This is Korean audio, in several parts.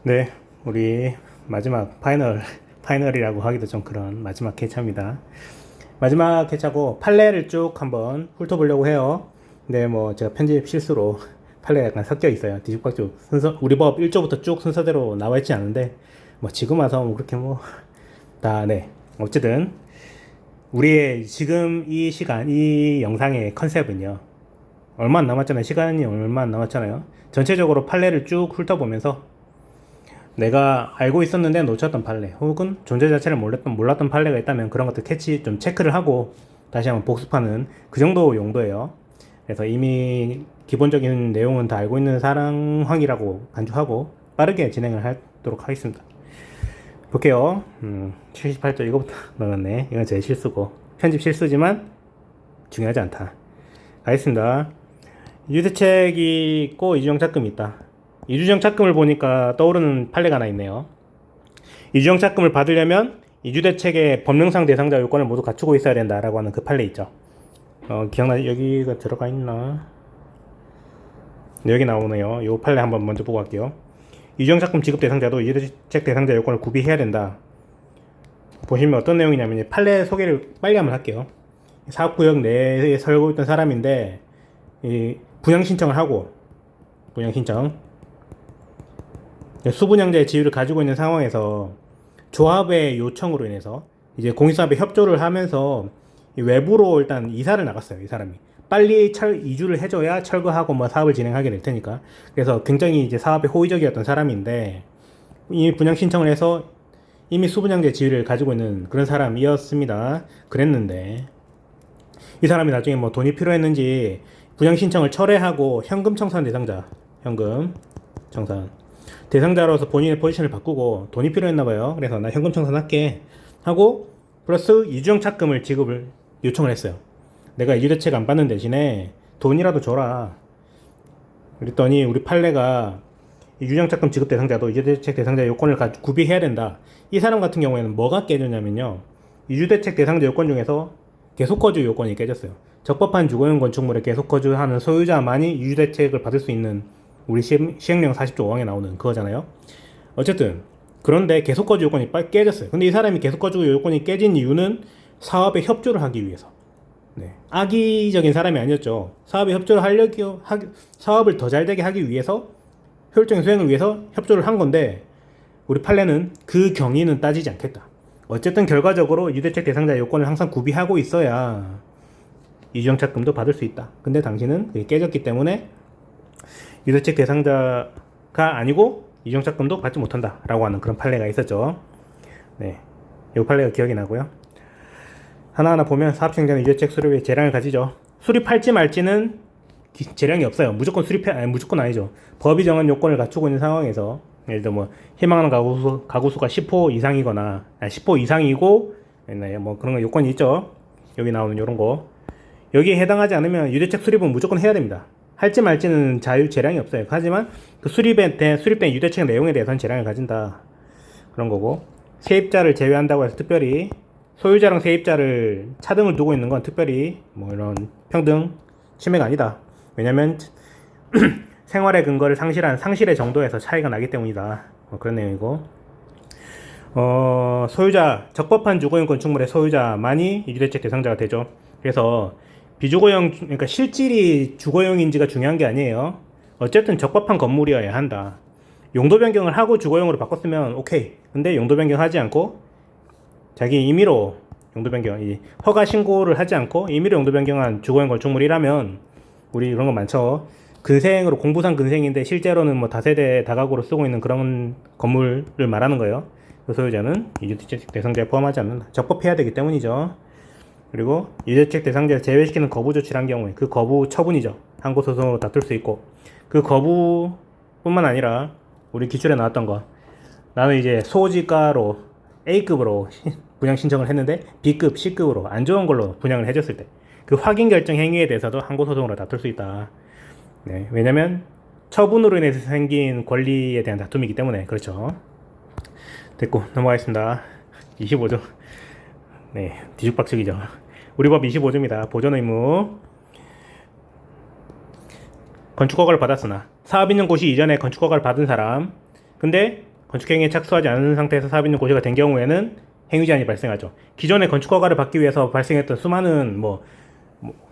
네, 우리 마지막 파이널이라고 하기도 좀 그런 마지막 회차입니다. 마지막 회차고 판례를 쭉 한번 훑어보려고 해요. 근데 뭐 제가 편집 실수로 판례가 약간 섞여 있어요. 뒤죽박죽 순서, 우리 법 1조부터 쭉 순서대로 나와 있지 않은데 뭐 지금 와서 뭐 그렇게 뭐 다, 네. 어쨌든 우리의 지금 이 시간, 이 영상의 컨셉은요. 얼마 안 남았잖아요. 시간이 얼마 안 남았잖아요. 전체적으로 판례를 쭉 훑어보면서 내가 알고 있었는데 놓쳤던 판례 혹은 존재 자체를 몰랐던 판례가 있다면 그런 것들 캐치 좀 체크를 하고 다시 한번 복습하는 그 정도 용도예요. 그래서 이미 기본적인 내용은 다 알고 있는 상황이라고 간주하고 빠르게 진행을 하도록 하겠습니다. 볼게요. 78조 이거부터 넣었네. 이건 제 실수고 편집 실수지만 중요하지 않다. 가겠습니다. 유대책이 있고 이주정착금이 있다. 이주정착금을 보니까 떠오르는 판례가 하나 있네요. 이주정착금을 받으려면 이주대책의 법령상 대상자 요건을 모두 갖추고 있어야 된다라고 하는 그 판례 있죠. 기억나? 여기가 들어가 있나? 네, 여기 나오네요. 요 판례 한번 먼저 보고 갈게요. 이주정착금 지급 대상자도 이주대책 대상자 요건을 구비해야 된다. 보시면 어떤 내용이냐면 판례 소개를 빨리 한번 할게요. 사업구역 내에 살고 있던 사람인데 이 분양 신청을 하고 분양 신청 수분양자의 지위를 가지고 있는 상황에서 조합의 요청으로 인해서 이제 공익사업에 협조를 하면서 외부로 일단 이사를 나갔어요. 이 사람이 빨리 이주를 해줘야 철거하고 뭐 사업을 진행하게 될 테니까. 그래서 굉장히 이제 사업에 호의적이었던 사람인데 이 분양 신청을 해서 이미 수분양자 지위를 가지고 있는 그런 사람이었습니다. 그랬는데 이 사람이 나중에 뭐 돈이 필요했는지 분양 신청을 철회하고 현금 청산 대상자, 현금 청산 대상자로서 본인의 포지션을 바꾸고 돈이 필요했나봐요. 그래서 나 현금 청산할게 하고 플러스 이주정착금을 지급을 요청을 했어요. 내가 이주대책 안 받는 대신에 돈이라도 줘라. 그랬더니 우리 판례가 이주정착금 지급 대상자도 이주대책 대상자 요건을 구비해야 된다. 이 사람 같은 경우에는 뭐가 깨졌냐면요. 이주대책 대상자 요건 중에서 계속거주 요건이 깨졌어요. 적법한 주거용 건축물에 계속거주하는 소유자만이 이주대책을 받을 수 있는 우리 시행령 40조 5항에 나오는 그거잖아요. 어쨌든 그런데 계속거주 요건이 깨졌어요. 근데 이 사람이 계속거주 요건이 깨진 이유는 사업에 협조를 하기 위해서. 네. 악의적인 사람이 아니었죠. 사업에 협조를 사업을 더 잘되게 하기 위해서 효율적인 수행을 위해서 협조를 한 건데 우리 판례는 그 경위는 따지지 않겠다. 어쨌든 결과적으로 유대책 대상자 요건을 항상 구비하고 있어야 이주정착금도 받을 수 있다. 근데 당신은 그게 깨졌기 때문에 유대책 대상자가 아니고 이주정착금도 받지 못한다 라고 하는 그런 판례가 있었죠. 네, 이 판례가 기억이 나고요. 하나하나 보면 사업시행자는 유대책 수립에 재량을 가지죠. 수립할지 말지는 재량이 없어요. 무조건 무조건 아니죠. 법이 정한 요건을 갖추고 있는 상황에서 예를 들어 뭐 희망하는 가구수가 10호 이상이거나 10호 이상이고 뭐 그런 거 요건이 있죠. 여기 나오는 요런 거 여기에 해당하지 않으면 유대책 수립은 무조건 해야 됩니다. 할지 말지는 재량이 없어요. 하지만 그 수립된 유대책 내용에 대해서는 재량을 가진다. 그런 거고 세입자를 제외한다고 해서 특별히 소유자랑 세입자를 차등을 두고 있는 건 특별히 뭐 이런 평등 침해가 아니다. 왜냐면 생활의 근거를 상실한 상실의 정도에서 차이가 나기 때문이다. 뭐 그런 내용이고 적법한 주거용 건축물의 소유자만이 이주대책 대상자가 되죠. 그래서 비주거용, 그러니까 실질이 주거용인지가 중요한 게 아니에요. 어쨌든 적법한 건물이어야 한다. 용도 변경을 하고 주거용으로 바꿨으면 오케이. 근데 용도 변경하지 않고 자기 임의로 용도 변경, 허가 신고를 하지 않고 임의로 용도 변경한 주거용 건축물이라면 우리 이런 거 많죠. 근생으로 공부상 근생인데 실제로는 뭐 다세대 다가구로 쓰고 있는 그런 건물을 말하는 거예요. 그 소유자는 이주대책 대상자에 포함하지 않는다. 적법해야 되기 때문이죠. 그리고 이주대책 대상자를 제외시키는 거부 조치란 경우에 그 거부 처분이죠. 항고 소송으로 다툴 수 있고 그 거부뿐만 아니라 우리 기출에 나왔던 거 나는 이제 소지가로 A급으로 분양 신청을 했는데 B급, C급으로 안 좋은 걸로 분양을 해줬을 때 그 확인 결정 행위에 대해서도 항고 소송으로 다툴 수 있다. 네, 왜냐면 처분으로 인해서 생긴 권리에 대한 다툼이기 때문에 그렇죠. 됐고 넘어가겠습니다. 25조. 네, 뒤죽박죽이죠. 우리 법 25조입니다. 보존 의무. 건축허가를 받았으나 사업 있는 곳이 이전에 건축허가를 받은 사람 근데 건축행위에 착수하지 않은 상태에서 사업인정 고시가 된 경우에는 행위제한이 발생하죠. 기존에 건축허가를 받기 위해서 발생했던 수많은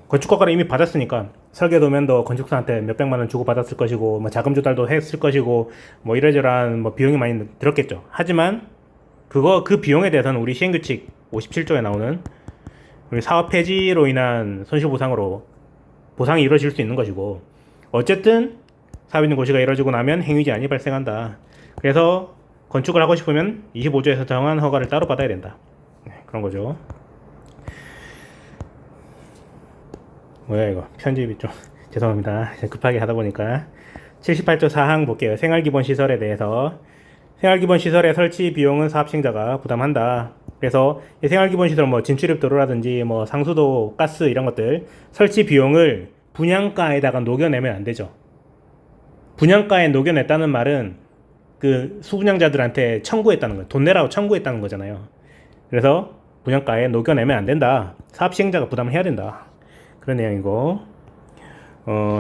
건축허가를 이미 받았으니까 설계 도면도 건축사한테 몇백만 원 주고 받았을 것이고 자금 조달도 했을 것이고 이래저래한 비용이 많이 들었겠죠. 하지만 그 비용에 대해서는 우리 시행규칙 57조에 나오는 우리 사업 폐지로 인한 손실보상으로 보상이 이루어질 수 있는 것이고, 어쨌든 사업인정 고시가 이루어지고 나면 행위제한이 발생한다. 그래서 건축을 하고 싶으면 25조에서 정한 허가를 따로 받아야 된다. 그런 거죠. 뭐야 이거 편집이 좀 죄송합니다. 급하게 하다 보니까. 78조 4항 볼게요. 생활기본시설에 대해서 생활기본시설의 설치 비용은 사업시행자가 부담한다. 그래서 생활기본시설 진출입도로라든지 상수도, 가스 이런 것들 설치 비용을 분양가에다가 녹여내면 안 되죠. 분양가에 녹여냈다는 말은 그 수분양자들한테 청구했다는 거예요. 돈 내라고 청구했다는 거잖아요. 그래서 분양가에 녹여내면 안 된다. 사업시행자가 부담을 해야 된다. 그런 내용이고,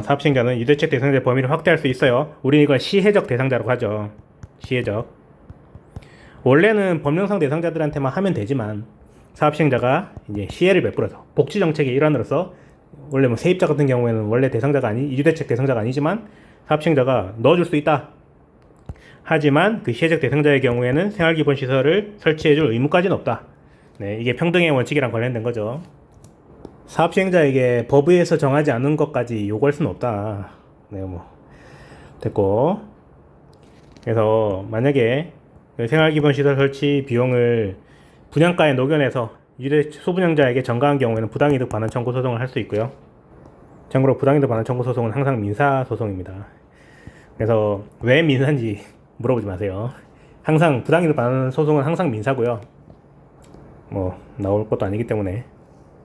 사업시행자는 유대책 대상자의 범위를 확대할 수 있어요. 우리 이걸 시혜적 대상자라고 하죠. 시혜적. 원래는 법령상 대상자들한테만 하면 되지만 사업시행자가 이제 시혜를 베풀어서 복지정책의 일환으로서, 원래 세입자 같은 경우에는 원래 대상자가 유대책 대상자가 아니지만 사업시행자가 넣어줄 수 있다. 하지만 그 시혜적 대상자의 경우에는 생활기본시설을 설치해줄 의무까지는 없다. 네, 이게 평등의 원칙이랑 관련된 거죠. 사업시행자에게 법에서 정하지 않은 것까지 요구할 수는 없다. 네, 됐고. 그래서 만약에 생활기본시설 설치 비용을 분양가에 녹여내서 소분양자에게 전가한 경우에는 부당이득 반환 청구 소송을 할 수 있고요. 참고로 부당이득 반환 청구 소송은 항상 민사소송입니다. 그래서 왜 민사인지 물어보지 마세요. 항상 부당이득 반환 소송은 항상 민사고요. 나올 것도 아니기 때문에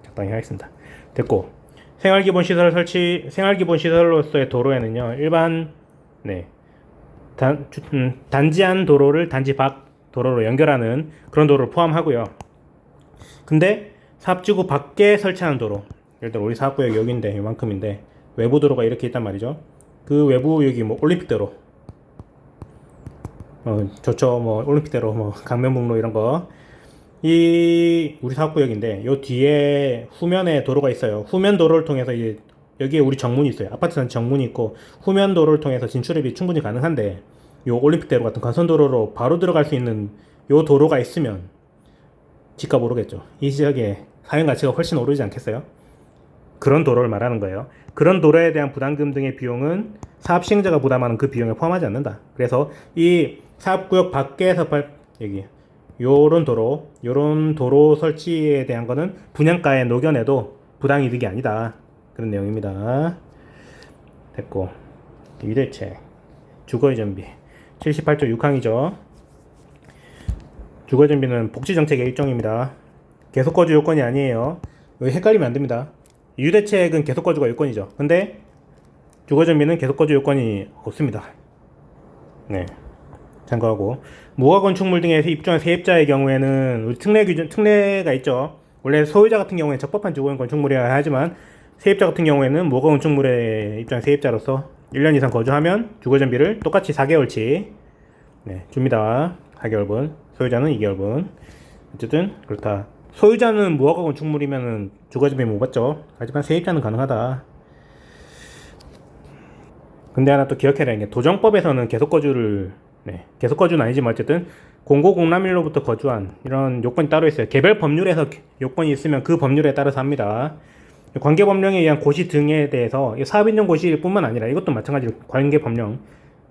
적당히 하겠습니다. 됐고, 생활기본시설로서의 도로에는요, 일반 단지안 도로를 단지 밖 도로로 연결하는 그런 도로를 포함하고요. 근데 사업지구 밖에 설치하는 도로, 예를 들어 우리 사업구역 여기인데 이만큼인데 외부 도로가 이렇게 있단 말이죠. 그 외부 여기 올림픽대로, 좋죠. 올림픽대로, 강변북로 이런 거. 이 우리 사업구역인데 요 뒤에 후면에 도로가 있어요. 후면 도로를 통해서 이제 여기에 우리 정문이 있어요. 아파트는 정문이 있고 후면 도로를 통해서 진출입이 충분히 가능한데, 요 올림픽대로 같은 관선도로로 바로 들어갈 수 있는 요 도로가 있으면 집값 오르겠죠. 이 지역에 사용가치가 훨씬 오르지 않겠어요? 그런 도로를 말하는 거예요. 그런 도로에 대한 부담금 등의 비용은 사업시행자가 부담하는 그 비용에 포함하지 않는다. 그래서 이 사업구역 밖에서 여기 요런 도로 설치에 대한 거는 분양가에 녹여내도 부당이득이 아니다. 그런 내용입니다. 됐고, 유대책, 주거의 정비 78조 6항이죠. 주거의 정비는 복지정책의 일종입니다. 계속거주 요건이 아니에요. 여기 헷갈리면 안 됩니다. 유대책은 계속거주가 요건이죠. 근데 주거의 정비는 계속거주 요건이 없습니다. 네, 참고하고, 무허가건축물 등에 입주한 세입자의 경우에는 우리 특례가 있죠. 원래 소유자 같은 경우에는 적법한 주거용 건축물이어야 하지만 세입자 같은 경우에는 무허가건축물에 입주한 세입자로서 1년 이상 거주하면 주거전비를 똑같이 4개월치 줍니다. 4개월분, 소유자는 2개월분. 어쨌든 그렇다. 소유자는 무허가건축물이면 주거전비 못 받죠. 하지만 세입자는 가능하다. 근데 하나 또 기억해야 되는 게, 도정법에서는 계속거주는 아니지만 어쨌든 공고공람일로부터 거주한 이런 요건이 따로 있어요. 개별 법률에서 요건이 있으면 그 법률에 따라서 합니다. 관계법령에 의한 고시 등에 대해서 사업인정 고시뿐만 아니라 이것도 마찬가지로 관계법령,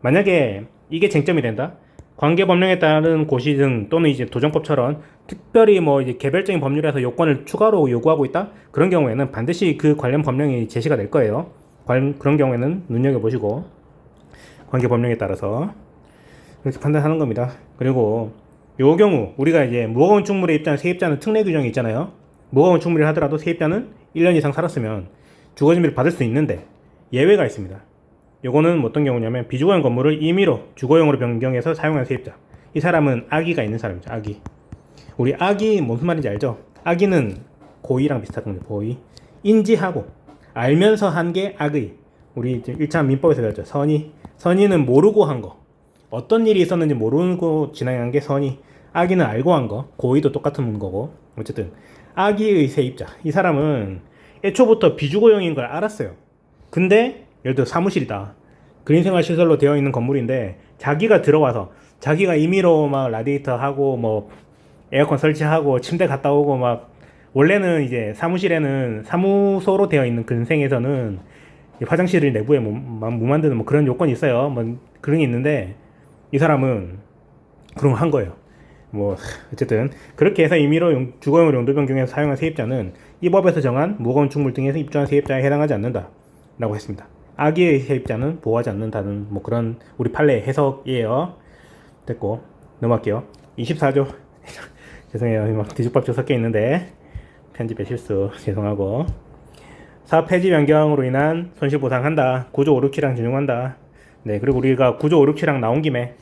만약에 이게 쟁점이 된다, 관계법령에 따른 고시 등 또는 이제 도정법처럼 특별히 이제 개별적인 법률에서 요건을 추가로 요구하고 있다, 그런 경우에는 반드시 그 관련 법령이 제시가 될 거예요. 그런 경우에는 눈여겨보시고 관계법령에 따라서 그렇게 판단하는 겁니다. 그리고 요 경우 우리가 이제 무허가건축물에 입주한 세입자는 특례 규정이 있잖아요. 무허가건축물을 하더라도 세입자는 1년 이상 살았으면 주거전비를 받을 수 있는데 예외가 있습니다. 요거는 어떤 경우냐면, 비주거용 건물을 임의로 주거용으로 변경해서 사용한 세입자. 이 사람은 악의가 있는 사람이죠. 악의. 우리 악의 무슨 말인지 알죠? 악의는 고의랑 비슷하거든요. 고의. 인지하고 알면서 한 게 악의. 우리 1차 민법에서 배웠죠. 선의. 선의는 모르고 한 거. 어떤 일이 있었는지 모르고 진행한 게 선의, 악의는 알고 한 거, 고의도 똑같은 거고. 어쨌든 악의의 세입자, 이 사람은 애초부터 비주거용인 걸 알았어요. 근데 예를 들어 사무실이다, 그린생활시설로 되어 있는 건물인데 자기가 들어와서 자기가 임의로 막 라디에이터 하고 뭐 에어컨 설치하고 침대 갔다 오고 막, 원래는 이제 사무실에는 사무소로 되어 있는 근생에서는 화장실을 내부에 못 만드는 뭐 그런 요건이 있어요. 뭐 그런 게 있는데 이 사람은 그런 거 한 거예요. 뭐 어쨌든 그렇게 해서 임의로 주거용을 용도 변경해서 사용한 세입자는 이 법에서 정한 무거운 충물 등에서 입주한 세입자에 해당하지 않는다 라고 했습니다. 악의의 세입자는 보호하지 않는다는 뭐 그런 우리 판례의 해석이에요. 됐고 넘어갈게요. 24조 죄송해요. 막 뒤죽박죽 섞여 있는데 편집의 실수 죄송하고, 사업 폐지 변경으로 인한 손실 보상한다. 구조 567랑 준용한다. 네, 그리고 우리가 구조 567랑 나온 김에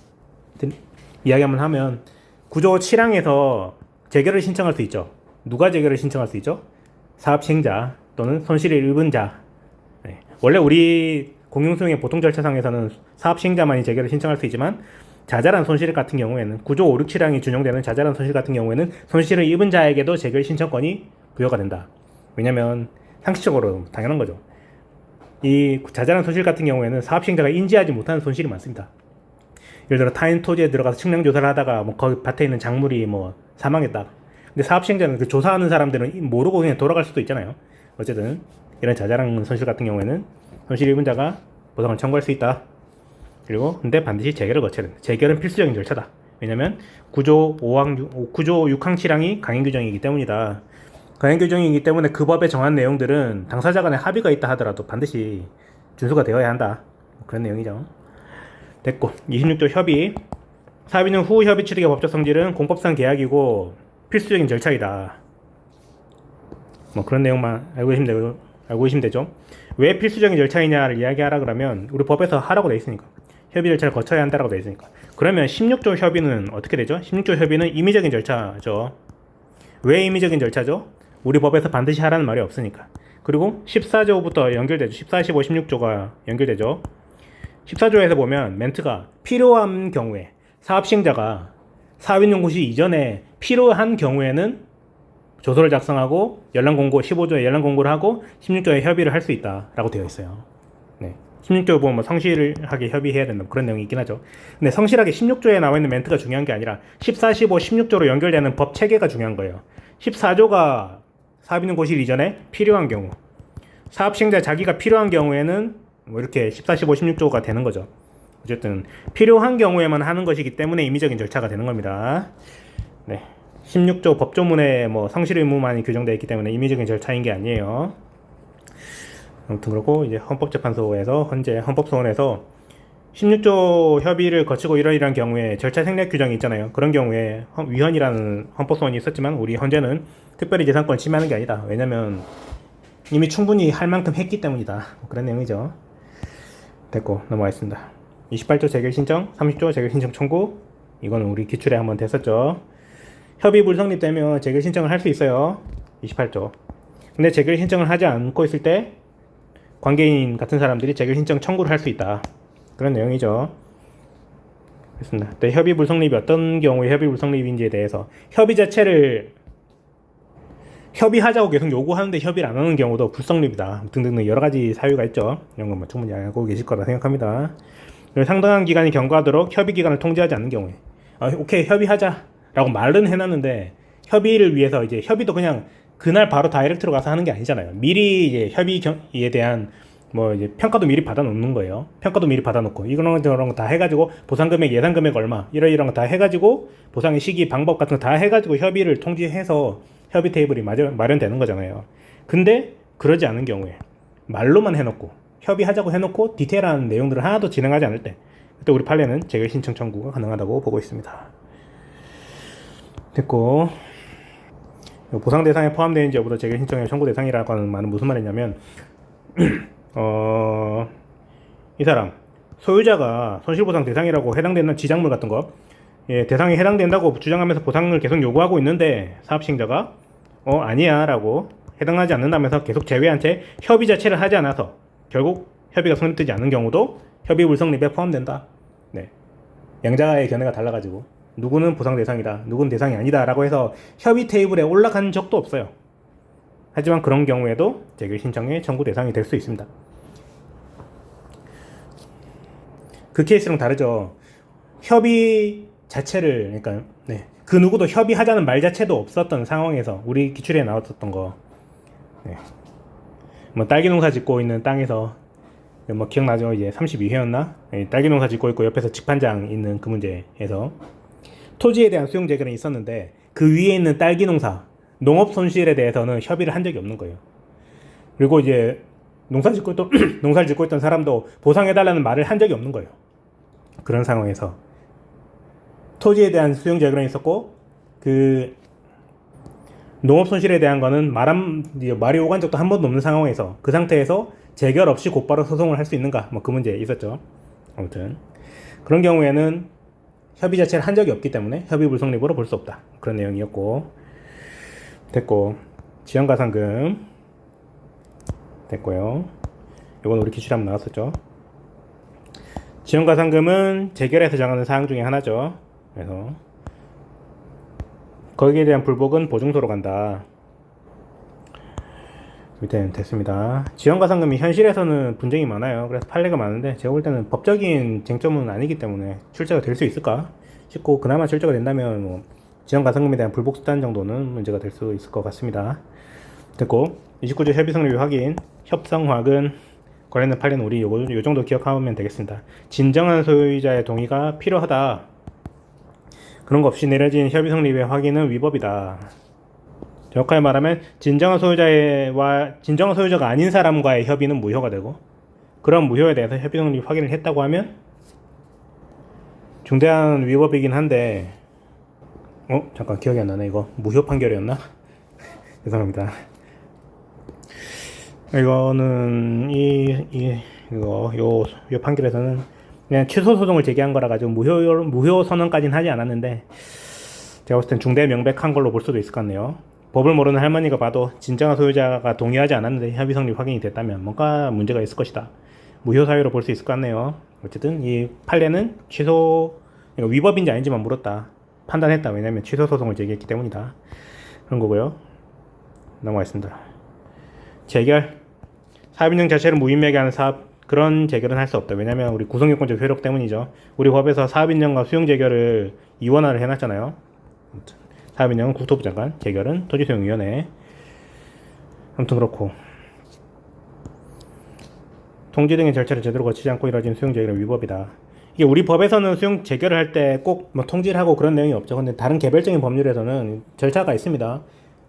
이야기 한번 하면, 구조 7항에서 재결을 신청할 수 있죠. 누가 재결을 신청할 수 있죠? 사업 시행자 또는 손실을 입은 자. 네, 원래 우리 공용수용의 보통 절차상에서는 사업 시행자만이 재결을 신청할 수 있지만, 자잘한 손실 같은 경우에는 구조 567항이 준용되는 자잘한 손실 같은 경우에는 손실을 입은 자에게도 재결 신청권이 부여가 된다. 왜냐면 상식적으로 당연한 거죠. 이 자잘한 손실 같은 경우에는 사업 시행자가 인지하지 못하는 손실이 많습니다. 예를 들어 타인 토지에 들어가서 측량 조사를 하다가 뭐 거기 밭에 있는 작물이 뭐 사망했다. 근데 사업 시행자는 그 조사하는 사람들은 모르고 그냥 돌아갈 수도 있잖아요. 어쨌든 이런 자잘한 손실 같은 경우에는 손실 입은 자가 보상을 청구할 수 있다. 그리고 근데 반드시 재결을 거쳐야 된다. 재결은 필수적인 절차다. 왜냐면 구조 5항, 구조 6항 7항이 강행 규정이기 때문이다. 강행 규정이기 때문에 그 법에 정한 내용들은 당사자 간에 합의가 있다 하더라도 반드시 준수가 되어야 한다. 그런 내용이죠. 됐고, 26조 협의. 사업인용 후 협의 취득의 법적 성질은 공법상 계약이고 필수적인 절차이다. 뭐 그런 내용만 알고 계시면 되죠. 왜 필수적인 절차이냐를 이야기하라 그러면 우리 법에서 하라고 돼 있으니까. 협의 절차를 거쳐야 한다라고 돼 있으니까. 그러면 16조 협의는 어떻게 되죠? 16조 협의는 임의적인 절차죠. 왜 임의적인 절차죠? 우리 법에서 반드시 하라는 말이 없으니까. 그리고 14조부터 연결되죠. 14, 15, 16조가 연결되죠. 14조에서 보면 멘트가 필요한 경우에, 사업 시행자가 사업인용 고시 이전에 필요한 경우에는 조서를 작성하고 연락 공고, 15조에 연락 공고를 하고 16조에 협의를 할 수 있다라고 되어 있어요. 네. 16조에 보면 뭐 성실하게 협의해야 된다 그런 내용이 있긴 하죠. 근데 성실하게 16조에 나와 있는 멘트가 중요한 게 아니라 14, 15, 16조로 연결되는 법 체계가 중요한 거예요. 14조가 사업인용 고시 이전에 필요한 경우, 사업 시행자 자기가 필요한 경우에는 뭐 이렇게 14, 15, 16조가 되는 거죠. 어쨌든 필요한 경우에만 하는 것이기 때문에 임의적인 절차가 되는 겁니다. 네. 16조 법조문에 뭐 성실 의무만이 규정되어 있기 때문에 임의적인 절차인 게 아니에요. 아무튼 그렇고, 이제 헌법재판소에서 현재 헌법소원에서 16조 협의를 거치고 이러이러한 경우에 절차 생략 규정이 있잖아요. 그런 경우에 위헌이라는 헌법소원이 있었지만 우리 헌재는 특별히 재산권 침해하는 게 아니다. 왜냐면 이미 충분히 할 만큼 했기 때문이다. 그런 내용이죠. 됐고 넘어가겠습니다. 28조 재결 신청, 30조 재결 신청 청구. 이거는 우리 기출에 한번 됐었죠. 협의 불성립되면 재결 신청을 할 수 있어요. 28조. 근데 재결 신청을 하지 않고 있을 때 관계인 같은 사람들이 재결 신청 청구를 할 수 있다. 그런 내용이죠. 그렇습니다. 또 협의 불성립이 어떤 경우에 협의 불성립인지에 대해서, 협의 자체를 협의하자고 계속 요구하는데 협의를 안 하는 경우도 불성립이다 등등등 여러 가지 사유가 있죠. 이런 건 충분히 알고 계실 거라 생각합니다. 상당한 기간이 경과하도록 협의 기간을 통지하지 않는 경우에, 오케이 협의하자 라고 말은 해놨는데 협의를 위해서 이제 협의도 그냥 그날 바로 다이렉트로 가서 하는 게 아니잖아요. 미리 이제 협의에 대한 뭐 이제 평가도 미리 받아놓는 거예요. 평가도 미리 받아놓고 이거는 저런 거 다 해가지고 보상금액, 예상금액 얼마 이런 거 다 해가지고 보상의 시기, 방법 같은 거 다 해가지고 협의를 통지해서 협의 테이블이 마련되는 거잖아요. 근데 그러지 않은 경우에 말로만 해놓고 협의하자고 해놓고 디테일한 내용들을 하나도 진행하지 않을 때, 그때 우리 판례는 재결 신청 청구가 가능하다고 보고 있습니다. 됐고, 보상 대상에 포함되는지 여부도 재결 신청의 청구 대상이라고 하는 말은 무슨 말이냐면 이 사람 소유자가 손실보상 대상이라고 해당되는 지작물 같은 거, 대상에 해당된다고 주장하면서 보상을 계속 요구하고 있는데 사업시행자가 아니야 라고 해당하지 않는다면서 계속 제외한 채 협의 자체를 하지 않아서 결국 협의가 성립되지 않는 경우도 협의 불성립에 포함된다. 네. 양자의 견해가 달라가지고 누구는 보상 대상이다, 누구는 대상이 아니다라고 해서 협의 테이블에 올라간 적도 없어요. 하지만 그런 경우에도 재결 신청의 청구 대상이 될 수 있습니다. 그 케이스랑 다르죠. 협의 자체를, 그러니까 그 누구도 협의하자는 말 자체도 없었던 상황에서 우리 기출에 나왔었던 거, 뭐 딸기 농사 짓고 있는 땅에서 뭐 기억나죠? 이제 32회였나? 딸기 농사 짓고 있고 옆에서 직판장 있는 그 문제에서 토지에 대한 수용 재결은 있었는데 그 위에 있는 딸기 농사, 농업 손실에 대해서는 협의를 한 적이 없는 거예요. 그리고 이제 농사를 짓고 있던 사람도 보상해달라는 말을 한 적이 없는 거예요. 그런 상황에서 토지에 대한 수용 재결은 있었고 그 농업 손실에 대한 거는 말이 오간 적도 한 번도 없는 상황에서 그 상태에서 재결 없이 곧바로 소송을 할 수 있는가, 뭐 그 문제 있었죠. 아무튼 그런 경우에는 협의 자체를 한 적이 없기 때문에 협의 불성립으로 볼 수 없다, 그런 내용이었고, 됐고 지연가상금 됐고요. 이건 우리 기출에 한번 나왔었죠. 지연가상금은 재결에서 정하는 사항 중에 하나죠. 그래서 거기에 대한 불복은 보증소로 간다. 밑에는 됐습니다. 지연가상금이 현실에서는 분쟁이 많아요. 그래서 판례가 많은데 제가 볼 때는 법적인 쟁점은 아니기 때문에 출제가 될 수 있을까 싶고, 그나마 출제가 된다면 뭐 지연가상금에 대한 불복 수단 정도는 문제가 될 수 있을 것 같습니다. 됐고 29조 협의 성립 확인, 협상 확인 관련된 판례는 우리 요 정도 기억하면 되겠습니다. 진정한 소유자의 동의가 필요하다. 그런 거 없이 내려진 협의 성립의 확인은 위법이다. 정확하게 말하면 진정한 소유자가 아닌 사람과의 협의는 무효가 되고, 그런 무효에 대해서 협의 성립 확인을 했다고 하면 중대한 위법이긴 한데, 잠깐 기억이 안 나네. 이거 무효 판결이었나? 죄송합니다. 이거는 요 판결에서는 그냥 취소 소송을 제기한 거라 가지고 무효 선언까지는 하지 않았는데, 제가 봤을 땐 중대 명백한 걸로 볼 수도 있을 것 같네요. 법을 모르는 할머니가 봐도 진정한 소유자가 동의하지 않았는데 협의 성립 확인이 됐다면 뭔가 문제가 있을 것이다. 무효 사유로 볼 수 있을 것 같네요. 어쨌든 이 판례는 위법인지 아닌지만 물었다, 판단했다. 왜냐면 취소 소송을 제기했기 때문이다. 그런 거고요. 넘어가겠습니다. 재결, 사업인정 자체를 무의미하게 하는 사업, 그런 재결은 할 수 없다. 왜냐면 우리 구성요건적 효력 때문이죠. 우리 법에서 사업인정과 수용 재결을 이원화를 해놨잖아요. 사업인정은 국토부 장관, 재결은 토지소용위원회. 아무튼 그렇고, 통지 등의 절차를 제대로 거치지 않고 이루어진 수용 재결은 위법이다. 이게 우리 법에서는 수용 재결을 할 때 꼭 뭐 통지를 하고 그런 내용이 없죠. 근데 다른 개별적인 법률에서는 절차가 있습니다.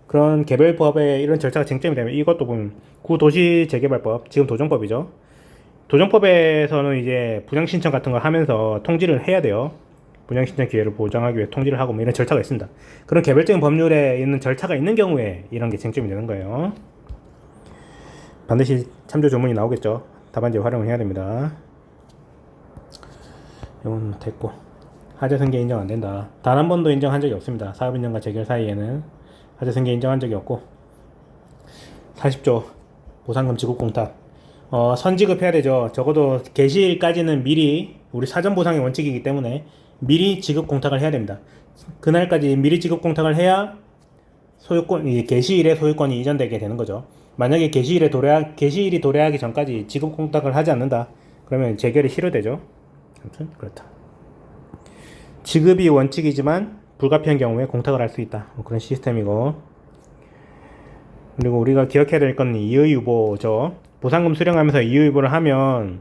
그런 개별법에 이런 절차가 쟁점이 되면, 이것도 보면 구도시재개발법, 지금 도정법이죠. 도정법에서는 이제 분양신청 같은 걸 하면서 통지를 해야 돼요. 분양신청 기회를 보장하기 위해 통지를 하고 뭐 이런 절차가 있습니다. 그런 개별적인 법률에 있는 절차가 있는 경우에 이런 게 쟁점이 되는 거예요. 반드시 참조 조문이 나오겠죠. 답안지 활용을 해야 됩니다. 이건 됐고, 하자생계 인정 안 된다. 단 한 번도 인정한 적이 없습니다. 사업인정과 재결 사이에는 하자생계 인정한 적이 없고. 40조 보상금 지급 공탁, 선지급해야 되죠. 적어도 개시일까지는 미리, 우리 사전 보상의 원칙이기 때문에 미리 지급 공탁을 해야 됩니다. 그날까지 미리 지급 공탁을 해야 개시일에 소유권이 이전되게 되는 거죠. 만약에 개시일이 도래하기 전까지 지급 공탁을 하지 않는다, 그러면 재결이 실효되죠. 아무튼 그렇다. 지급이 원칙이지만 불가피한 경우에 공탁을 할 수 있다, 뭐 그런 시스템이고. 그리고 우리가 기억해야 될 건 이의유보죠. 보상금 수령하면서 이의유보를 하면,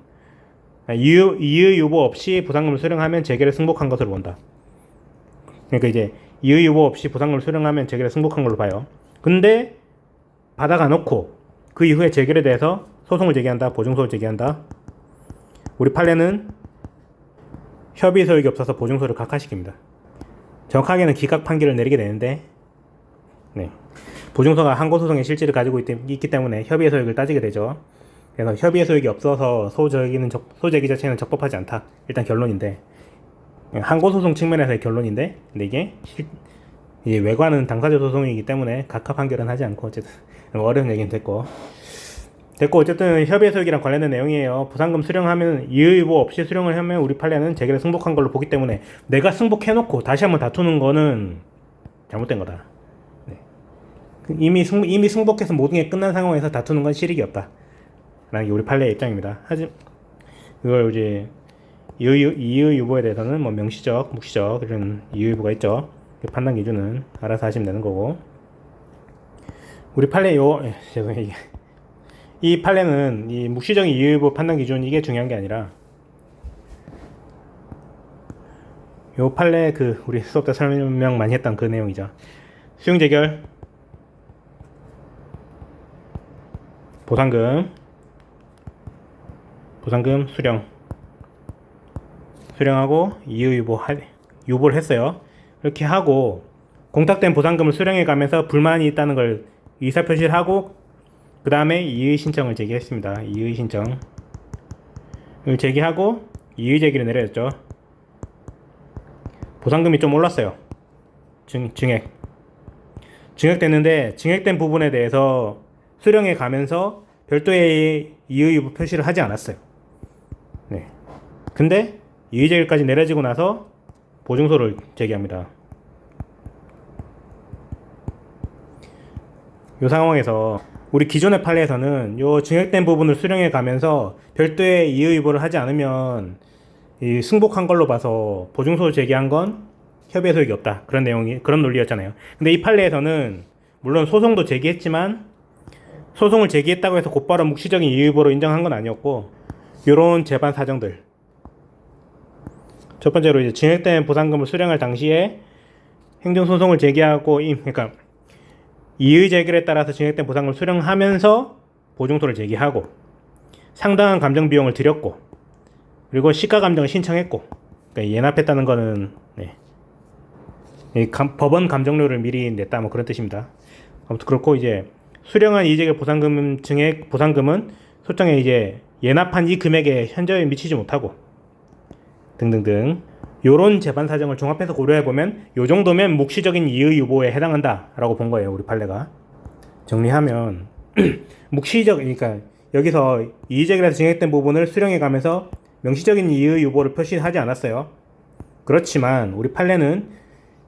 이의유보 없이 보상금을 수령하면 재결에 승복한 것으로 본다. 그러니까 이제 이의유보 없이 보상금을 수령하면 재결에 승복한 걸로 봐요. 근데 받아가 놓고 그 이후에 재결에 대해서 소송을 제기한다, 보증소를 제기한다. 우리 판례는 협의 소욕이 없어서 보증소를 각하시킵니다. 정확하게는 기각 판결을 내리게 되는데, 보증소가 항고 소송의 실질을 가지고 있기 때문에 협의의 소욕을 따지게 되죠. 그래서 협의의 소욕이 없어서 소제기 자체는 적법하지 않다, 일단 결론인데, 항고 소송 측면에서의 결론인데, 근데 이게 외과는 당사자 소송이기 때문에 각하 판결은 하지 않고, 어쨌든 어려운 얘기는 됐고. 됐고, 어쨌든 협의 소액이랑 관련된 내용이에요. 보상금 수령하면 이의보 없이 수령을 하면 우리 판례는 재결에 승복한 걸로 보기 때문에 내가 승복해놓고 다시 한번 다투는 거는 잘못된 거다. 네. 이미 승복해서 모든 게 끝난 상황에서 다투는 건 실익이 없다. 라는 게 우리 판례의 입장입니다. 하지만 이걸 이제 이의 유보에 대해서는 뭐 명시적, 묵시적 이런 이의 유보가 있죠. 그 판단 기준은 알아서 하시면 되는 거고. 우리 판례 죄송해요. 이 판례는 이 묵시적인 이의 유보 판단 기준 이게 중요한 게 아니라 요 판례 우리 수업 때 설명 많이 했던 그 내용이죠. 수용 재결, 보상금 수령하고 이의 유보를 했어요. 이렇게 하고 공탁된 보상금을 수령해 가면서 불만이 있다는 걸 의사표시를 하고 그 다음에 이의 신청을 제기했습니다. 이의 신청을 제기하고 이의 제기를 내려졌죠. 보상금이 좀 올랐어요. 증액됐는데 증액된 부분에 대해서 수령해 가면서 별도의 이의 유보 표시를 하지 않았어요. 네. 근데 이의 제기까지 내려지고 나서 보증서를 제기합니다. 이 상황에서 우리 기존의 판례에서는 이 증액된 부분을 수령해 가면서 별도의 이의 유보를 하지 않으면 이 승복한 걸로 봐서 보증서를 제기한 건 협의의 소익이 없다. 그런 논리였잖아요. 근데 이 판례에서는 물론 소송도 제기했지만 소송을 제기했다고 해서 곧바로 묵시적인 이의 유보로 인정한 건 아니었고 이런 재반 사정들. 첫 번째로 이제 증액된 보상금을 수령할 당시에 행정소송을 제기하고 그러니까 이의 제기에 따라서 증액된 보상금을 수령하면서 보증서를 제기하고 상당한 감정 비용을 들였고 그리고 시가 감정을 신청했고 그러니까 예납했다는 거는 법원 감정료를 미리 냈다 뭐 그런 뜻입니다. 아무튼 그렇고 이제 수령한 이의 제기 보상금은 소장에 이제 예납한 이 금액에 현저히 미치지 못하고 등등등 요런 재반 사정을 종합해서 고려해보면 요 정도면 묵시적인 이의 유보에 해당한다 라고 본 거예요. 우리 판례가. 정리하면 그러니까 여기서 이의 제기에서 증액된 부분을 수령해 가면서 명시적인 이의 유보를 표시하지 않았어요. 그렇지만 우리 판례는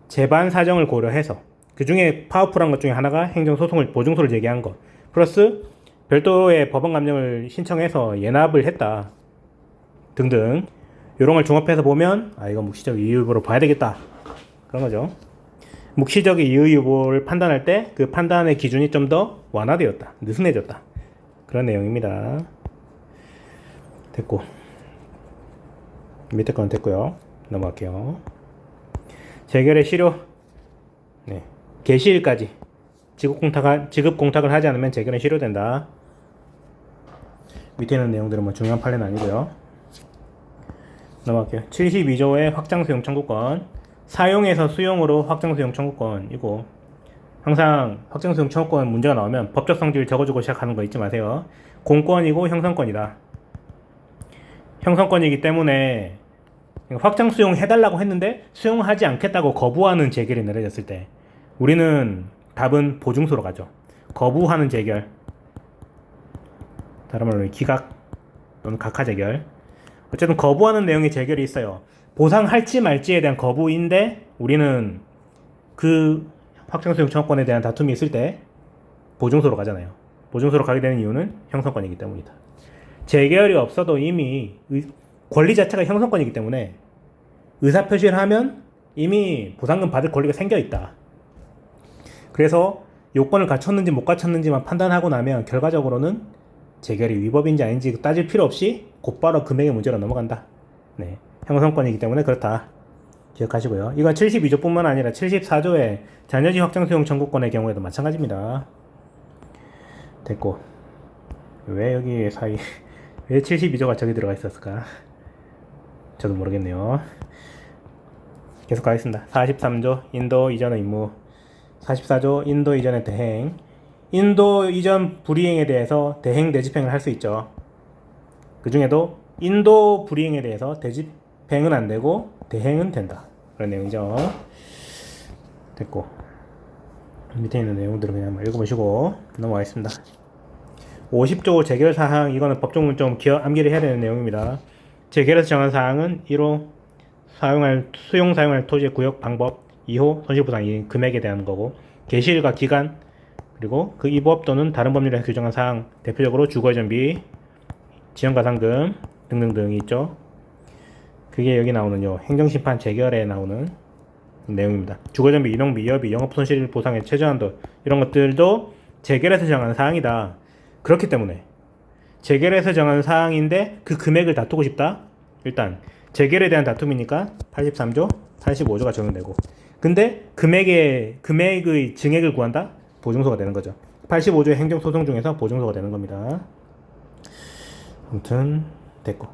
재반 사정을 고려해서 그 중에 파워풀한 것 중에 하나가 행정소송을 보증서를 제기한 것 플러스 별도의 법원 감정을 신청해서 예납을 했다 등등 이런 걸 종합해서 보면 이거 묵시적 이의 유보로 봐야 되겠다 그런 거죠. 묵시적 이의 유보를 판단할 때 그 판단의 기준이 좀 더 완화되었다, 느슨해졌다 그런 내용입니다. 됐고 밑에 건 됐고요. 넘어갈게요. 재결의 실효 개시일까지 지급 공탁을 하지 않으면 재결은 실효된다. 밑에 있는 내용들은 뭐 중요한 판례는 아니고요. 넘어갈게요. 72조의 확장 수용 청구권 사용에서 수용으로 확장 수용 청구권이고 항상 확장 수용 청구권 문제가 나오면 법적 성질을 적어주고 시작하는 거 잊지 마세요. 공권이고 형성권이다. 형성권이기 때문에 확장 수용 해달라고 했는데 수용하지 않겠다고 거부하는 재결이 내려졌을 때 우리는 답은 보증서로 가죠. 거부하는 재결 다른 말로 기각 또는 각하 재결 어쨌든 거부하는 내용의 재결이 있어요. 보상할지 말지에 대한 거부인데 우리는 그 확장 수용 청구권에 대한 다툼이 있을 때 보증서로 가잖아요. 보증서로 가게 되는 이유는 형성권이기 때문이다. 재결이 없어도 이미 권리 자체가 형성권이기 때문에 의사표시를 하면 이미 보상금 받을 권리가 생겨 있다. 그래서 요건을 갖췄는지 못 갖췄는지만 판단하고 나면 결과적으로는 재결이 위법인지 아닌지 따질 필요 없이 곧바로 금액의 문제로 넘어간다. 형성권이기 때문에 그렇다. 기억하시고요. 이건 72조뿐만 아니라 74조의 자녀지 확장 수용 청구권의 경우에도 마찬가지입니다. 됐고 왜 여기 왜 72조가 저기 들어가 있었을까? 저도 모르겠네요. 계속 가겠습니다. 43조 인도 이전의 임무 44조 인도 이전의 대행 인도 이전 불이행에 대해서 대행 대집행을 할 수 있죠. 그 중에도 인도 불이행에 대해서 대집행은 안 되고 대행은 된다. 그런 내용이죠. 됐고 밑에 있는 내용들을 그냥 읽어보시고 넘어가겠습니다. 50조 재결 사항, 이거는 법조문 좀 암기를 해야 되는 내용입니다. 재결에서 정한 사항은 1호 수용 사용할 토지의 구역 방법, 2호 손실보상 이 금액에 대한 거고, 개시일과 기간, 그리고 그 이 법 또는 다른 법률에서 규정한 사항, 대표적으로 주거전비, 지연가상금 등등등이 있죠. 그게 여기 나오는 요 행정심판 재결에 나오는 내용입니다. 주거전비, 인원비, 이업비, 영업손실 보상의 최저한도 이런 것들도 재결에서 정한 사항이다. 그렇기 때문에 재결에서 정한 사항인데 그 금액을 다투고 싶다? 일단 재결에 대한 다툼이니까 83조, 85조가 적용되고, 근데 금액의 증액을 구한다? 보증서가 되는 거죠. 85조의 행정소송 중에서 보증서가 되는 겁니다. 아무튼 됐고,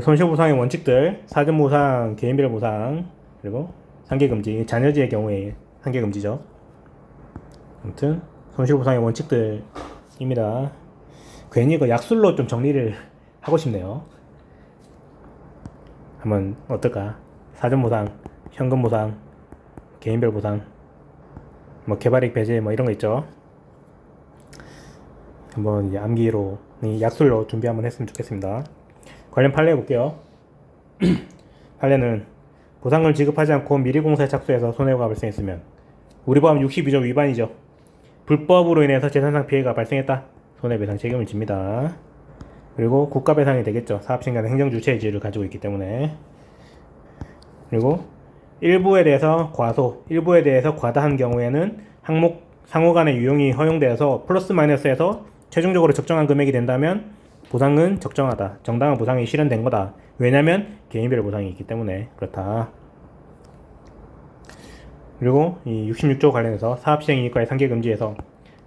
손실보상의 원칙들, 사전보상, 개인별보상, 그리고 상계금지, 자녀지의 경우에 상계금지죠. 아무튼 손실보상의 원칙들입니다. 괜히 그 약술로 좀 정리를 하고 싶네요. 한번 어떨까? 사전보상, 현금보상, 개인별보상, 뭐 개발이익 배제 뭐 이런 거 있죠. 한번 이제 암기로 약술로 준비 한번 했으면 좋겠습니다. 관련 판례 볼게요. 판례는 보상금을 지급하지 않고 미리 공사에 착수해서 손해가 발생했으면 우리 법안 62조 위반이죠. 불법으로 인해서 재산상 피해가 발생했다. 손해배상 책임을 집니다. 그리고 국가배상이 되겠죠. 사업시행자는 행정주체의 지위를 가지고 있기 때문에. 그리고 일부에 대해서 과소, 일부에 대해서 과다한 경우에는 항목 상호간의 유용이 허용되어서 플러스 마이너스에서 최종적으로 적정한 금액이 된다면 보상은 적정하다. 정당한 보상이 실현된 거다. 왜냐면 개인별 보상이 있기 때문에 그렇다. 그리고 이 66조 관련해서 사업시행이익과의 상계금지에서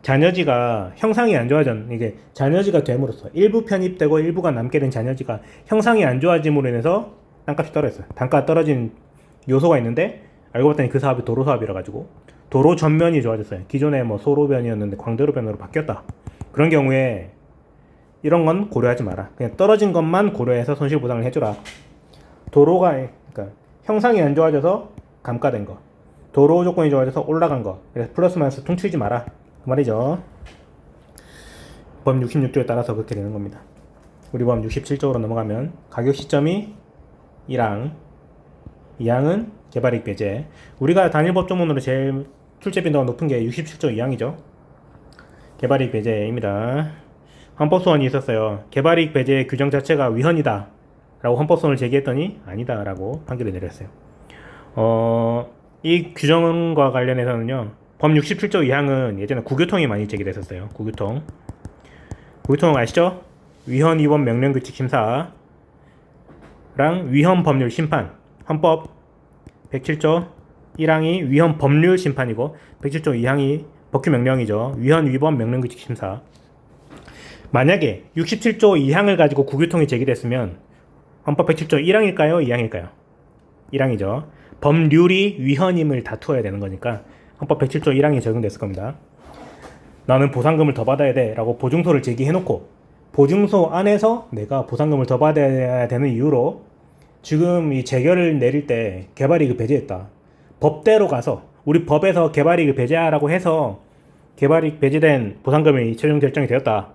자녀지가 형상이 안 좋아진, 이게 자녀지가 됨으로써 일부 편입되고 일부가 남게 된 자녀지가 형상이 안 좋아짐으로 인해서 땅값이 떨어졌어요. 단가가 떨어진 요소가 있는데 알고 봤더니 그 사업이 도로 사업이라 가지고 도로 전면이 좋아졌어요. 기존에 뭐 소로변이었는데 광대로변으로 바뀌었다. 그런 경우에 이런 건 고려하지 마라. 그냥 떨어진 것만 고려해서 손실보상을 해줘라. 도로가, 그러니까 형상이 안 좋아져서 감가된 거, 도로 조건이 좋아져서 올라간 거, 그래서 플러스 마이너스 퉁치지 마라. 그 말이죠. 법 66조에 따라서 그렇게 되는 겁니다. 우리 법 67조로 넘어가면 가격 시점이 1항, 2항은 개발이익 배제. 우리가 단일 법조문으로 제일 출제 빈도가 높은 게 67조 2항이죠. 개발이익 배제입니다. 헌법소원이 있었어요. 개발이익 배제의 규정 자체가 위헌이다 라고 헌법소원을 제기했더니 아니다 라고 판결을 내렸어요. 이 규정과 관련해서는요, 법 67조 2항은 예전에 구교통이 많이 제기됐었어요. 구교통 아시죠? 위헌 위법 명령 규칙 심사랑 위헌 법률 심판. 헌법 107조 1항이 위헌 법률 심판이고 107조 2항이 법규 명령이죠. 위헌 위법 명령 규칙 심사. 만약에 67조 2항을 가지고 구교통이 제기됐으면 헌법 107조 1항일까요? 2항일까요? 1항이죠. 법률이 위헌임을 다투어야 되는 거니까 헌법 107조 1항이 적용됐을 겁니다. 나는 보상금을 더 받아야 돼 라고 보증서를 제기해놓고 보증서 안에서 내가 보상금을 더 받아야 되는 이유로 지금 이 재결을 내릴 때 개발이익을 배제했다. 법대로 가서 우리 법에서 개발이익을 배제하라고 해서 개발이익 배제된 보상금이 최종 결정이 되었다.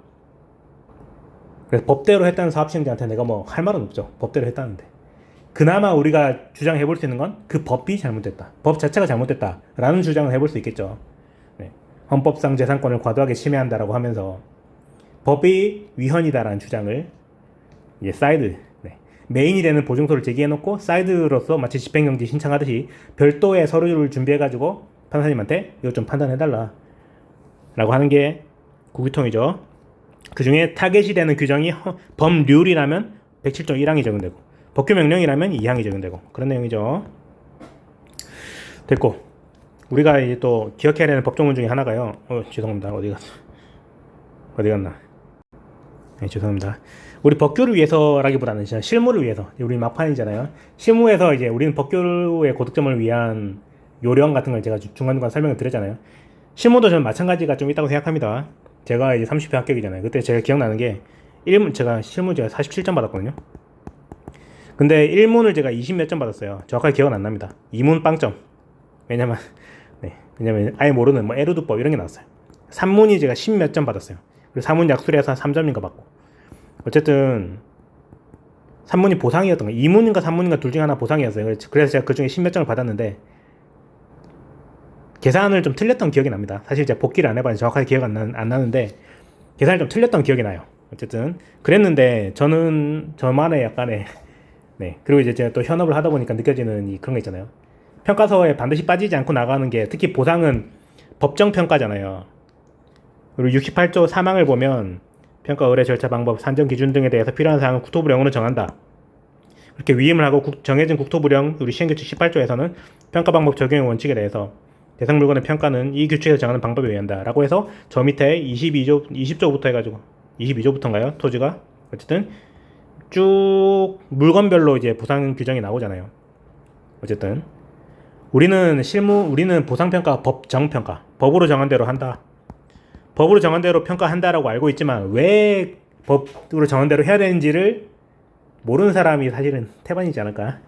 그래서 법대로 했다는 사업시행자한테 내가 뭐 할 말은 없죠. 법대로 했다는데. 그나마 우리가 주장해 볼 수 있는 건 그 법이 잘못됐다. 법 자체가 잘못됐다. 라는 주장을 해볼 수 있겠죠. 네. 헌법상 재산권을 과도하게 침해한다라고 하면서 법이 위헌이다라는 주장을 이제 사이드, 메인이 되는 보증서를 제기해놓고 사이드로서 마치 집행정지 신청하듯이 별도의 서류를 준비해가지고 판사님한테 이거 좀 판단해달라 라고 하는 게 구규통이죠. 그 중에 타겟이 되는 규정이 법률이라면 107조 1항이 적용되고 법규 명령이라면 2항이 적용되고 그런 내용이죠. 됐고, 우리가 이제 또 기억해야 되는 법조문 중에 하나가요. 죄송합니다. 어디 갔나? 네, 죄송합니다. 우리 법규를 위해서라기보다는 진짜 실무를 위해서. 우리 막판이잖아요. 실무에서 이제 우리는 법규의 고득점을 위한 요령 같은 걸 제가 중간중간 설명을 드렸잖아요. 실무도 저는 마찬가지가 좀 있다고 생각합니다. 제가 이제 30회 합격이잖아요. 그때 제가 기억나는 게 제가 실무 제가 47점 받았거든요. 근데 1문을 제가 20 몇 점 받았어요. 정확하게 기억은 안 납니다. 2문 빵점. 왜냐면 아예 모르는 뭐 에르두법 이런 게 나왔어요. 3문이 제가 10 몇 점 받았어요. 그리고 사문 약술에서 3점인가 받고. 어쨌든 3문이 보상이었던 거예요. 2문인가 3문인가 둘 중에 하나 보상이었어요. 그래서 제가 그 중에 10몇 점을 받았는데 계산을 좀 틀렸던 기억이 납니다. 사실 제가 복기를 안 해봐서 정확하게 기억 안 나는데 계산을 좀 틀렸던 기억이 나요. 어쨌든 그랬는데 저는 저만의 약간의 네, 그리고 이제 제가 또 현업을 하다 보니까 느껴지는 그런 거 있잖아요. 평가서에 반드시 빠지지 않고 나가는 게, 특히 보상은 법정 평가잖아요. 그리고 68조 3항을 보면 평가 의뢰 절차 방법 산정 기준 등에 대해서 필요한 사항은 국토부령으로 정한다. 그렇게 위임을 하고 정해진 국토부령 우리 시행규칙 18조에서는 평가 방법 적용 원칙에 대해서 대상 물건의 평가는 이 규칙에서 정하는 방법에 의한다 라고 해서 저 밑에 20조부터 해가지고 22조부터인가요? 토지가 어쨌든 쭉 물건별로 이제 보상 규정이 나오잖아요. 어쨌든 우리는 보상평가 법정평가, 법으로 정한 대로 한다. 법으로 정한 대로 평가한다라고 알고 있지만 왜 법으로 정한 대로 해야 되는지를 모르는 사람이 사실은 태반이지 않을까.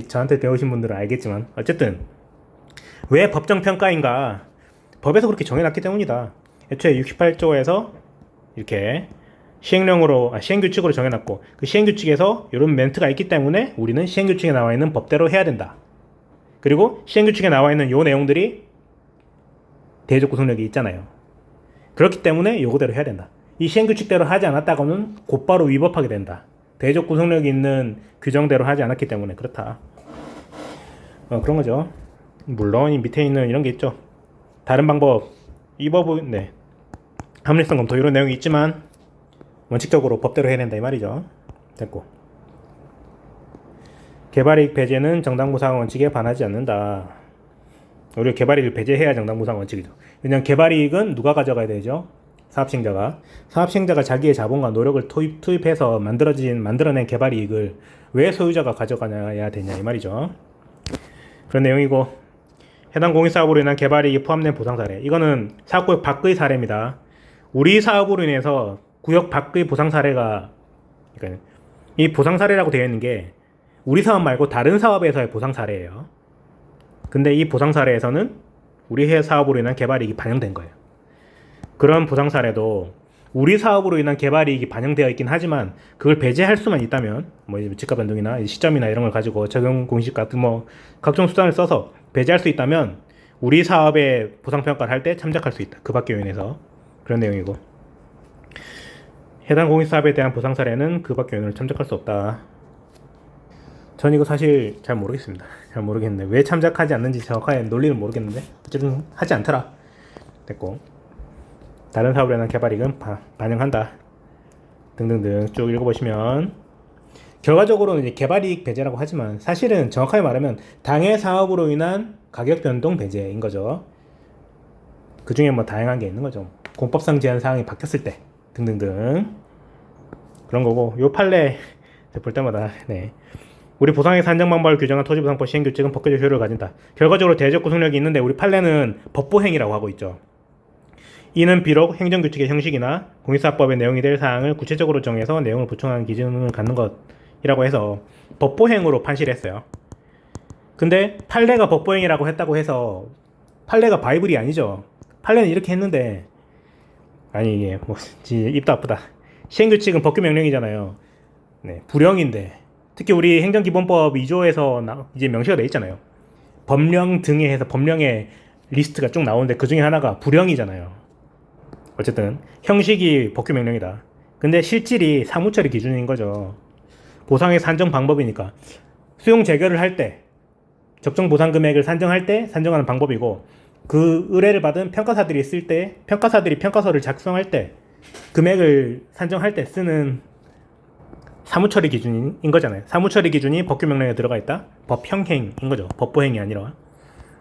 저한테 배우신 분들은 알겠지만 어쨌든 왜 법정평가인가, 법에서 그렇게 정해놨기 때문이다. 애초에 68조에서 이렇게 시행규칙으로 정해놨고 그 시행규칙에서 이런 멘트가 있기 때문에 우리는 시행규칙에 나와 있는 법대로 해야 된다. 그리고 시행규칙에 나와 있는 요 내용들이 대외적 구속력이 있잖아요. 그렇기 때문에 요거대로 해야 된다. 이 시행규칙대로 하지 않았다고는 곧바로 위법하게 된다. 대외적 구속력이 있는 규정대로 하지 않았기 때문에 그렇다. 그런 거죠. 물론 이 밑에 있는 이런 게 있죠. 다른 방법, 이 법은 네, 합리성 검토 이런 내용이 있지만 원칙적으로 법대로 해야 된다 이 말이죠. 됐고, 개발이익 배제는 정당보상 원칙에 반하지 않는다. 우리가 개발이익을 배제해야 정당보상 원칙이죠. 왜냐하면 개발이익은 누가 가져가야 되죠? 사업시행자가 자기의 자본과 노력을 투입해서 만들어낸 개발이익을 왜 소유자가 가져가야 되냐 이 말이죠. 그런 내용이고, 해당 공익사업으로 인한 개발이익이 포함된 보상사례, 이거는 사업구역 밖의 사례입니다. 우리 사업으로 인해서 구역 밖의 보상사례가, 그러니까 이 보상사례라고 되어 있는 게 우리 사업 말고 다른 사업에서의 보상사례예요. 근데 이 보상사례에서는 우리 해 사업으로 인한 개발이익이 반영된 거예요. 그런 보상사례도 우리 사업으로 인한 개발이익이 반영되어 있긴 하지만 그걸 배제할 수만 있다면, 뭐 지가 변동이나 시점이나 이런 걸 가지고 적용 공식 같은 각종 수단을 써서 배제할 수 있다면 우리 사업의 보상평가를 할 때 참작할 수 있다. 그 밖의 요인에서. 그런 내용이고, 해당 공익사업에 대한 보상 사례는 그 밖의 요인으로 참작할 수 없다. 전 이거 사실 잘 모르겠습니다. 잘 모르겠는데 왜 참작하지 않는지 정확하게 논리는 모르겠는데 어쨌든 하지 않더라. 됐고, 다른 사업에 대한 개발이익은 반영한다 등등등 쭉 읽어보시면 결과적으로는 이제 개발이익 배제라고 하지만 사실은 정확하게 말하면 당해 사업으로 인한 가격 변동 배제인 거죠. 그 중에 뭐 다양한 게 있는 거죠. 공법상 제한 사항이 바뀌었을 때 등등등 그런 거고, 요 판례 볼 때마다 네, 우리 보상액 산정 방법을 규정한 토지보상법 시행규칙은 법규적 효력을 가진다. 결과적으로 대외적 구속력이 있는데 우리 판례는 법보행위라고 하고 있죠. 이는 비록 행정규칙의 형식이나 공익사업법의 내용이 될 사항을 구체적으로 정해서 내용을 보충하는 기준을 갖는 것이라고 해서 법보행으로 판시를 했어요. 근데 판례가 법보행위라고 했다고 해서 판례가 바이블이 아니죠. 판례는 이렇게 했는데, 아니 이게 뭐 입도 아프다. 시행규칙은 법규 명령이잖아요. 네, 불령인데 특히 우리 행정기본법 2조에서 이제 명시가 돼 있잖아요. 법령 등에 해서 법령의 리스트가 쭉 나오는데 그 중에 하나가 불령이잖아요. 어쨌든 형식이 법규 명령이다. 근데 실질이 사무처리 기준인 거죠. 보상의 산정 방법이니까 수용 재결을 할 때 적정 보상 금액을 산정할 때 산정하는 방법이고, 그 의뢰를 받은 평가사들이 있을 때 평가사들이 평가서를 작성할 때 금액을 산정할 때 쓰는 사무처리 기준인 거잖아요. 사무처리 기준이 법규 명령에 들어가 있다. 법형행인 거죠. 법보행이 아니라.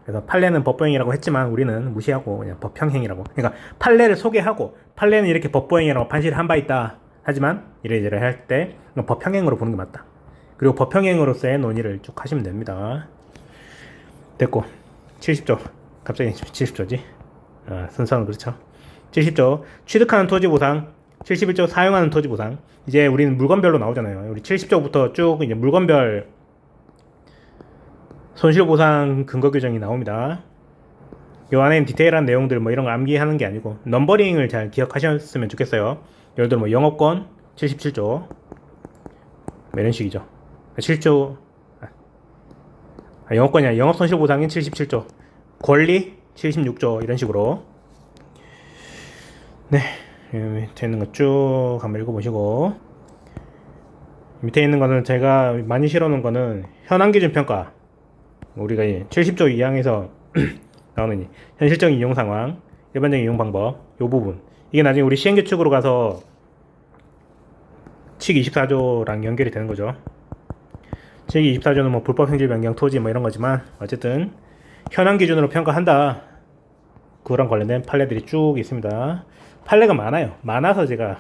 그래서 판례는 법보행이라고 했지만 우리는 무시하고 그냥 법형행이라고. 그러니까 판례를 소개하고 판례는 이렇게 법보행이라고 판시를 한 바 있다. 하지만 이래저래 할 때 법형행으로 보는 게 맞다. 그리고 법형행으로서의 논의를 쭉 하시면 됩니다. 됐고, 70조. 갑자기 70조지. 순서는 그렇죠. 70조 취득하는 토지 보상, 71조 사용하는 토지 보상. 이제 우리는 물건별로 나오잖아요. 우리 70조부터 쭉 이제 물건별 손실보상 근거 규정이 나옵니다. 요 안에 디테일한 내용들 뭐 이런 거 암기하는 게 아니고 넘버링을 잘 기억하셨으면 좋겠어요. 예를 들어 뭐 영업권 77조 뭐 이런 식이죠. 7조 영업권이 아니라 영업손실보상인 77조 권리 76조 이런 식으로. 네, 밑에 있는 거 쭉 한번 읽어보시고, 밑에 있는 거는 제가 많이 실어놓은 거는 현황기준 평가, 우리가 70조 2항에서 나오는 현실적인 이용 상황, 일반적인 이용 방법, 요 부분. 이게 나중에 우리 시행규칙으로 가서 칙 24조랑 연결이 되는 거죠. 칙 24조는 뭐 불법 행질 변경 토지 뭐 이런 거지만 어쨌든 현황 기준으로 평가한다. 그거랑 관련된 판례들이 쭉 있습니다. 판례가 많아요. 많아서 제가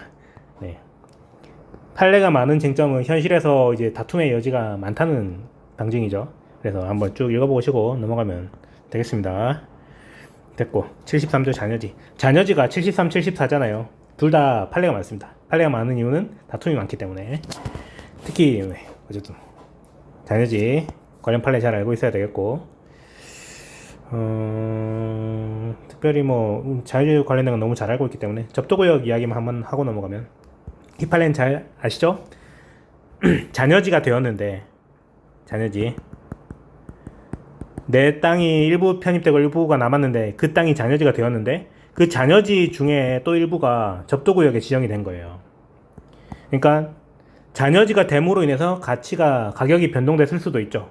판례가 많은 쟁점은 현실에서 이제 다툼의 여지가 많다는 방증이죠. 그래서 한번 쭉 읽어보시고 넘어가면 되겠습니다. 됐고 73조 잔여지. 잔여지가 73, 74잖아요. 둘 다 판례가 많습니다. 판례가 많은 이유는 다툼이 많기 때문에. 특히 어쨌든 잔여지 관련 판례 잘 알고 있어야 되겠고, 특별히 뭐 잔여지 관련된 건 너무 잘 알고 있기 때문에 접도구역 이야기만 한번 하고 넘어가면, 이 판례는 잘 아시죠? 잔여지가 되었는데, 잔여지 내 땅이 일부 편입되고 일부가 남았는데 그 땅이 잔여지가 되었는데 그 잔여지 중에 또 일부가 접도구역에 지정이 된 거예요. 그러니까 잔여지가 됨으로 인해서 가격이 변동됐을 수도 있죠.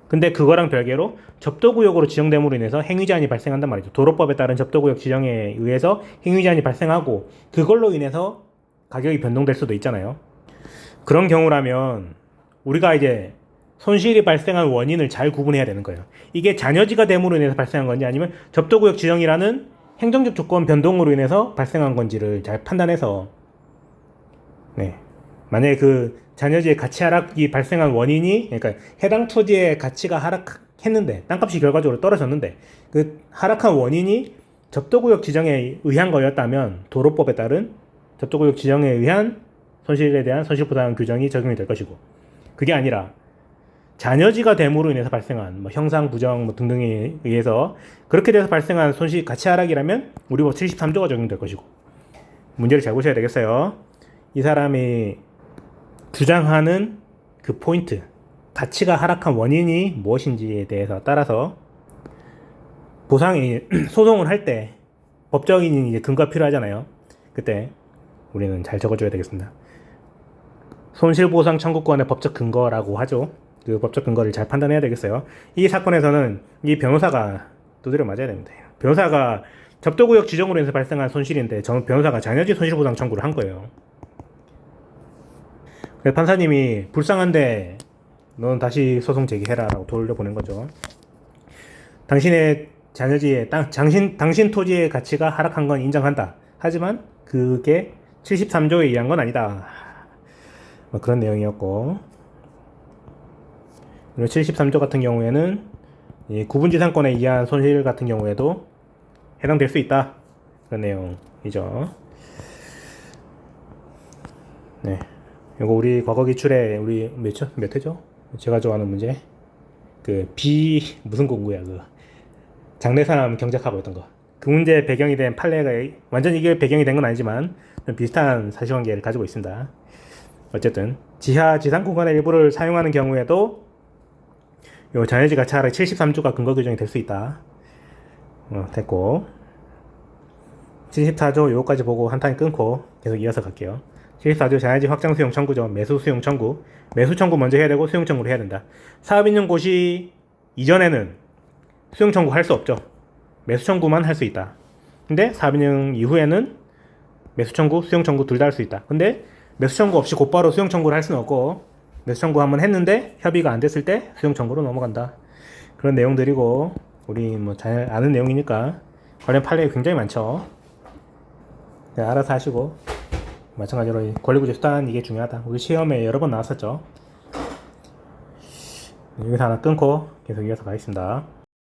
근데 그거랑 별개로 접도구역으로 지정됨으로 인해서 행위제한이 발생한단 말이죠. 도로법에 따른 접도구역 지정에 의해서 행위제한이 발생하고 그걸로 인해서 가격이 변동될 수도 있잖아요. 그런 경우라면 우리가 이제 손실이 발생한 원인을 잘 구분해야 되는 거예요. 이게 잔여지가 됨으로 인해서 발생한 건지 아니면 접도구역 지정이라는 행정적 조건 변동으로 인해서 발생한 건지를 잘 판단해서, 만약에 그 잔여지의 가치 하락이 발생한 원인이, 그러니까 해당 토지의 가치가 하락했는데 땅값이 결과적으로 떨어졌는데 그 하락한 원인이 접도구역 지정에 의한 거였다면 도로법에 따른 접도구역 지정에 의한 손실에 대한 손실보상 규정이 적용이 될 것이고, 그게 아니라 잔여지가 됨으로 인해서 발생한 뭐 형상 부정 뭐 등등에 의해서 그렇게 돼서 발생한 손실 가치 하락이라면 우리 법 73조가 적용될 것이고. 문제를 잘 보셔야 되겠어요. 이 사람이 주장하는 그 포인트, 가치가 하락한 원인이 무엇인지에 대해서 따라서 보상이 소송을 할 때 법적인 이제 근거가 필요하잖아요. 그때 우리는 잘 적어줘야 되겠습니다. 손실보상 청구권의 법적 근거라고 하죠. 그 법적 근거를 잘 판단해야 되겠어요. 이 사건에서는 이 변호사가 두드려 맞아야 됩니다. 변호사가 접도구역 지정으로 인해서 발생한 손실인데 변호사가 잔여지 손실보상 청구를 한 거예요. 그래서 판사님이 불쌍한데 넌 다시 소송 제기해라 라고 돌려보낸 거죠. 당신의 잔여지의 당신 토지의 가치가 하락한 건 인정한다. 하지만 그게 73조에 의한 건 아니다. 뭐 그런 내용이었고, 73조 같은 경우에는 이 구분지상권에 의한 손실 같은 경우에도 해당될 수 있다. 그런 내용이죠. 네, 이거 우리 과거 기출에 우리 몇 회죠? 제가 좋아하는 문제, 그 무슨 공구야, 그 장례사람 경작하고 있던 거. 그 문제 배경이 된 판례가 완전 이게 배경이 된 건 아니지만 좀 비슷한 사실관계를 가지고 있습니다. 어쨌든 지상 공간의 일부를 사용하는 경우에도 요 잔여지 가치 하락 73조가 근거 규정이 될 수 있다. 됐고 74조 요거까지 보고 한 타임 끊고 계속 이어서 갈게요. 74조 잔여지 확장 수용 청구죠. 매수 수용 청구. 매수 청구 먼저 해야 되고 수용 청구를 해야 된다. 사업 인정 고시 이전에는 수용 청구 할 수 없죠. 매수 청구만 할 수 있다. 근데 사업 인정 이후에는 매수 청구, 수용 청구 둘 다 할 수 있다. 근데 매수 청구 없이 곧바로 수용 청구를 할 수는 없고, 매수 청구 한번 했는데 협의가 안 됐을 때 수용 청구로 넘어간다. 그런 내용들이고, 우리 뭐 잘 아는 내용이니까 관련 판례가 굉장히 많죠. 네, 알아서 하시고, 마찬가지로 권리구제 수단 이게 중요하다. 우리 시험에 여러 번 나왔었죠. 여기서 하나 끊고 계속 이어서 가겠습니다.